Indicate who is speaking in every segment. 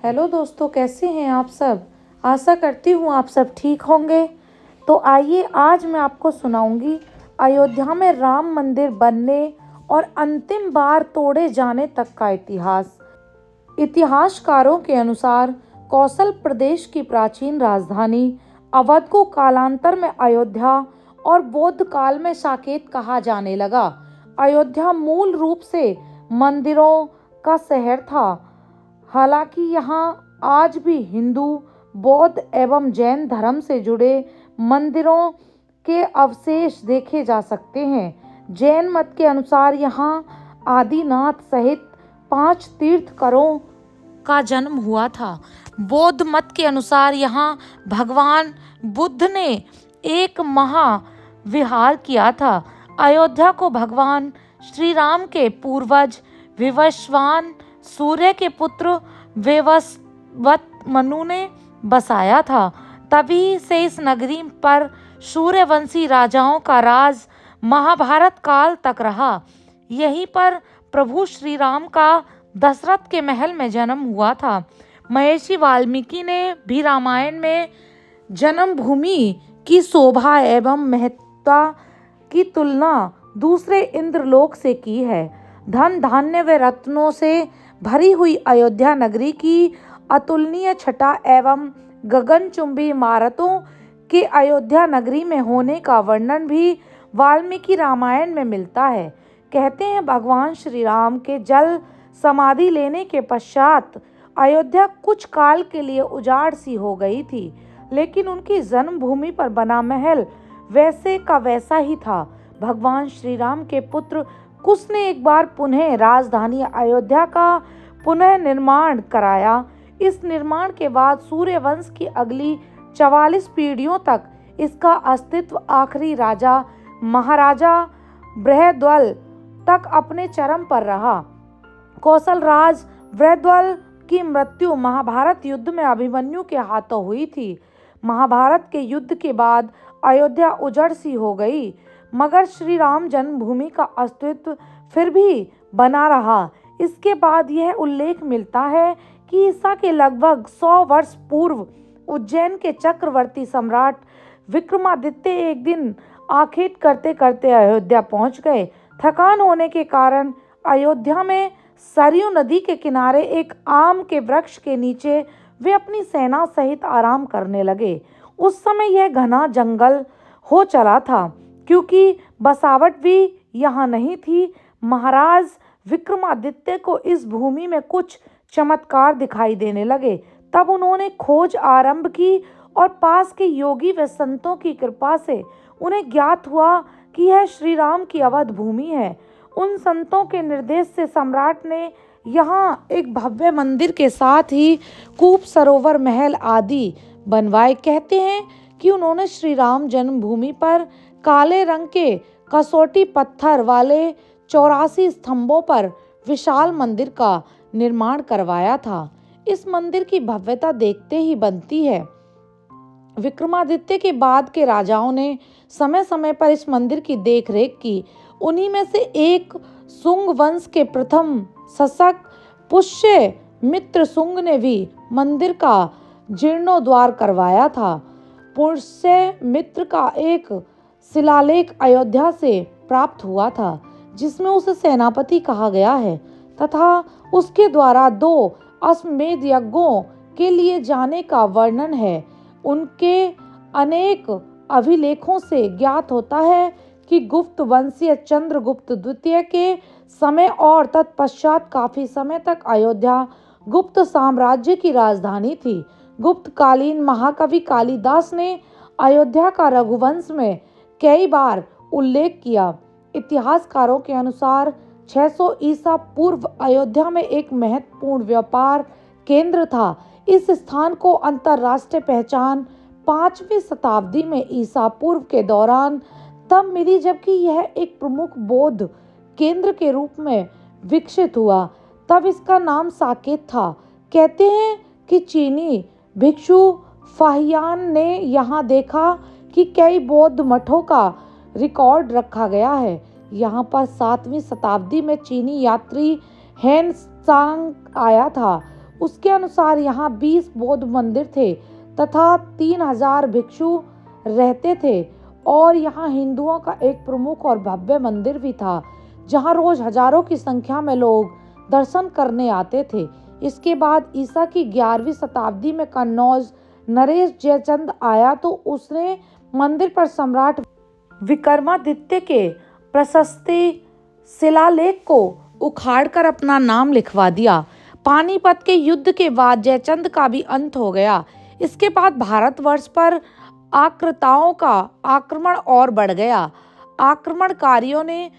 Speaker 1: Hello दोस्तों, कैसे हैं आप सब। आशा करती हूँ आप सब ठीक होंगे। तो आइए आज मैं आपको सुनाऊंगी अयोध्या में राम मंदिर बनने और अंतिम बार तोड़े जाने तक का इतिहास। इतिहासकारों के अनुसार कौशल प्रदेश की प्राचीन राजधानी अवध को कालांतर में अयोध्या और बौद्ध काल में साकेत कहा जाने लगा। अयोध्या मूल रूप से मंदिरों का शहर था। हालांकि यहाँ आज भी हिंदू, बौद्ध एवं जैन धर्म से जुड़े मंदिरों के अवशेष देखे जा सकते हैं। जैन मत के अनुसार यहाँ आदिनाथ सहित 5 तीर्थंकरों का जन्म हुआ था। बौद्ध मत के अनुसार यहाँ भगवान बुद्ध ने एक महाविहार किया था। अयोध्या को भगवान श्री राम के पूर्वज विवस्वान सूर्य के पुत्र वेवस्वत मनु ने बसाया था। तभी से इस नगरी पर सूर्यवंशी राजाओं का राज महाभारत काल तक रहा। यहीं पर प्रभु श्री राम का दशरथ के महल में जन्म हुआ था। महर्षि वाल्मीकि ने भी रामायण में जन्मभूमि की शोभा एवं महत्ता की तुलना दूसरे इंद्रलोक से की है। धन धान्य व रत्नों से भरी हुई अयोध्या नगरी की अतुलनीय छटा एवं गगनचुंबी इमारतों के अयोध्या नगरी में होने का वर्णन भी वाल्मीकि रामायण में मिलता है। कहते हैं भगवान श्री राम के जल समाधि लेने के पश्चात अयोध्या कुछ काल के लिए उजाड़ सी हो गई थी, लेकिन उनकी जन्मभूमि पर बना महल वैसे का वैसा ही था। भगवान श्री राम के पुत्र कुश ने एक बार पुनः राजधानी अयोध्या का पुनः निर्माण कराया। इस निर्माण के बाद सूर्यवंश की अगली 44 पीढ़ियों तक इसका अस्तित्व आखिरी राजा महाराजा बृहद्रथ तक अपने चरम पर रहा। कौशल राज बृहद्रथ की मृत्यु महाभारत युद्ध में अभिमन्यु के हाथों हुई थी। महाभारत के युद्ध के बाद अयोध्या उजड़ सी हो गई, मगर श्री राम जन्मभूमि का अस्तित्व फिर भी बना रहा। इसके बाद यह उल्लेख मिलता है कि ईसा के लगभग 100 वर्ष पूर्व उज्जैन के चक्रवर्ती सम्राट विक्रमादित्य एक दिन आखेट करते करते अयोध्या पहुंच गए। थकान होने के कारण अयोध्या में सरयू नदी के किनारे एक आम के वृक्ष के नीचे वे अपनी सेना सहित आराम करने लगे। उस समय यह घना जंगल हो चला था, क्योंकि बसावट भी यहाँ नहीं थी। महाराज विक्रमादित्य को इस भूमि में कुछ चमत्कार दिखाई देने लगे। तब उन्होंने खोज आरंभ की और पास के योगी व संतों की कृपा से उन्हें ज्ञात हुआ कि यह श्री राम की अवध भूमि है। उन संतों के निर्देश से सम्राट ने यहाँ एक भव्य मंदिर के साथ ही कूप, सरोवर, महल आदि बनवाए। कहते हैं कि उन्होंने श्री राम जन्मभूमि पर काले रंग के कसौटी पत्थर वाले 84 स्तंभों पर विशाल मंदिर का निर्माण करवाया था। इस मंदिर की भव्यता देखते ही बनती है। विक्रमादित्य के बाद के राजाओं ने समय समय पर इस मंदिर की देखरेख की। उन्हीं में से एक सुंग वंश के प्रथम शासक पुष्य मित्र सुंग ने भी मंदिर का जीर्णोद्धार करवाया था। पुष्य मित्र का एक शिलालेख अयोध्या से प्राप्त हुआ था, जिसमें उसे सेनापति कहा गया है तथा उसके द्वारा 2 अश्वमेध यज्ञों के लिए जाने का वर्णन है। उनके अनेक अभिलेखों से ज्ञात होता है कि गुप्त वंशीय चंद्रगुप्त द्वितीय के समय और तत्पश्चात काफी समय तक अयोध्या गुप्त साम्राज्य की राजधानी थी। गुप्त कालीन महाकवि कालिदास ने अयोध्या का रघुवंश में कई बार उल्लेख किया। इतिहासकारों के अनुसार 600 ईसा पूर्व अयोध्या में एक महत्वपूर्ण व्यापार केंद्र था। इस स्थान को अंतर्राष्ट्रीय पहचान 5वीं शताब्दी में ईसा पूर्व के दौरान तब मिली, जबकि यह एक प्रमुख बौद्ध केंद्र के रूप में विकसित हुआ। तब इसका नाम साकेत था। कहते हैं कि चीनी भिक्षु फाहियान ने यहाँ देखा कि कई बौद्ध मठों का रिकॉर्ड रखा गया है। यहाँ पर 7वीं शताब्दी में चीनी यात्री हेन सांग आया था। उसके अनुसार यहाँ 20 बौद्ध मंदिर थे तथा 3000 भिक्षु रहते थे और यहाँ हिंदुओं का एक प्रमुख और भव्य मंदिर भी था जहाँ रोज हजारों की संख्या में लोग दर्शन करने आते थे। इसके बाद ईसा की 11वीं शताब्दी में कन्नौज नरेश जयचंद आया तो उसने मंदिर पर सम्राट विक्रमादित्य के प्रशस्ति शिलालेख को उखाड़कर अपना नाम लिखवा दिया। पानीपत के युद्ध के बाद जयचंद का भी अंत हो गया। इसके बाद भारतवर्ष पर आक्रांताओं का आक्रमण और बढ़ गया। आक्रमणकारियों ने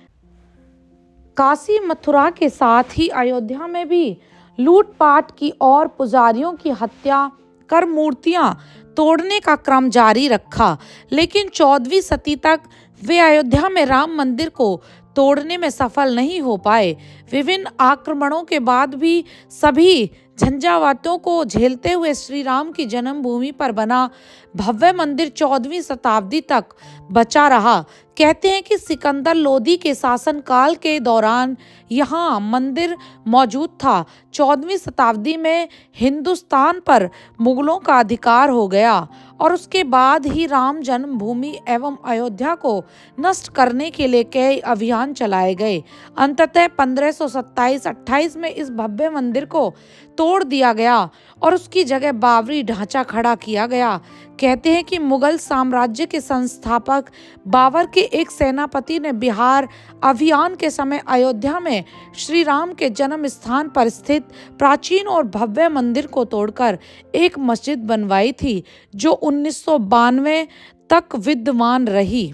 Speaker 1: काशी मथुरा के साथ ही अयोध्या में भी लूटपाट की और पुजारियों की हत्या कर मूर्तियां तोड़ने का क्रम जारी रखा। लेकिन 14वीं सदी तक वे अयोध्या में राम मंदिर को तोड़ने में सफल नहीं हो पाए। विभिन्न आक्रमणों के बाद भी सभी झंझावातों को झेलते हुए श्री राम की जन्मभूमि पर बना भव्य मंदिर 14वीं शताब्दी तक बचा रहा। कहते हैं कि सिकंदर लोदी के शासनकाल के दौरान यहाँ मंदिर मौजूद था। 14वीं शताब्दी में हिंदुस्तान पर मुगलों का अधिकार हो गया और उसके बाद ही राम जन्मभूमि एवं अयोध्या को नष्ट करने के लिए कई अभियान चलाए गए। अंततः 1527-28 में इस भव्य मंदिर को तोड़ दिया गया और उसकी जगह बाबरी ढांचा खड़ा किया गया। कहते हैं कि मुगल साम्राज्य के संस्थापक बाबर के एक सेनापति ने बिहार अभियान के समय अयोध्या में श्री राम के जन्म स्थान पर स्थित प्राचीन और भव्य मंदिर को तोड़कर एक मस्जिद बनवाई थी जो 1992 तक विद्यमान रही।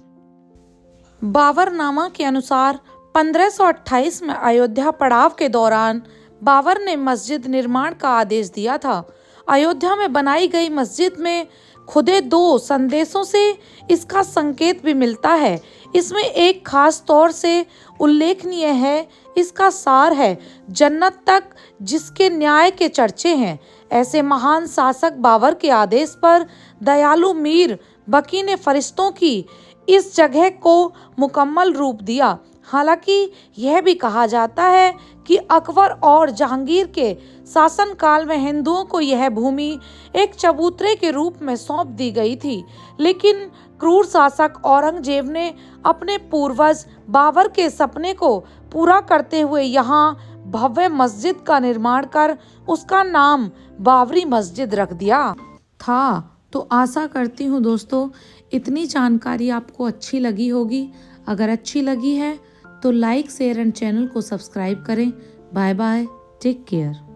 Speaker 1: बाबरनामा के अनुसार 1528 में अयोध्या पड़ाव के दौरान बाबर ने मस्जिद निर्माण का आदेश दिया था। अयोध्या में बनाई गई मस्जिद में खुदे 2 संदेशों से इसका संकेत भी मिलता है। इसमें एक खास तौर से उल्लेखनीय है, इसका सार है जन्नत तक जिसके न्याय के चर्चे हैं। ऐसे महान शासक बाबर के आदेश पर दयालु मीर बकी ने फरिश्तों की इस जगह को मुकम्मल रूप दिया। हालांकि यह भी कहा जाता है कि अकबर और जहांगीर के शासनकाल में हिंदुओं को यह भूमि एक चबूतरे के रूप में सौंप दी गई थी, लेकिन क्रूर शासक औरंगजेब ने अपने पूर्वज बाबर के सपने को पूरा करते हुए यहाँ भव्य मस्जिद का निर्माण कर उसका नाम बाबरी मस्जिद रख दिया था। तो आशा करती हूँ दोस्तों इतनी जानकारी आपको अच्छी लगी होगी। अगर अच्छी लगी है तो लाइक शेयर एंड चैनल को सब्सक्राइब करें। Bye bye, take care.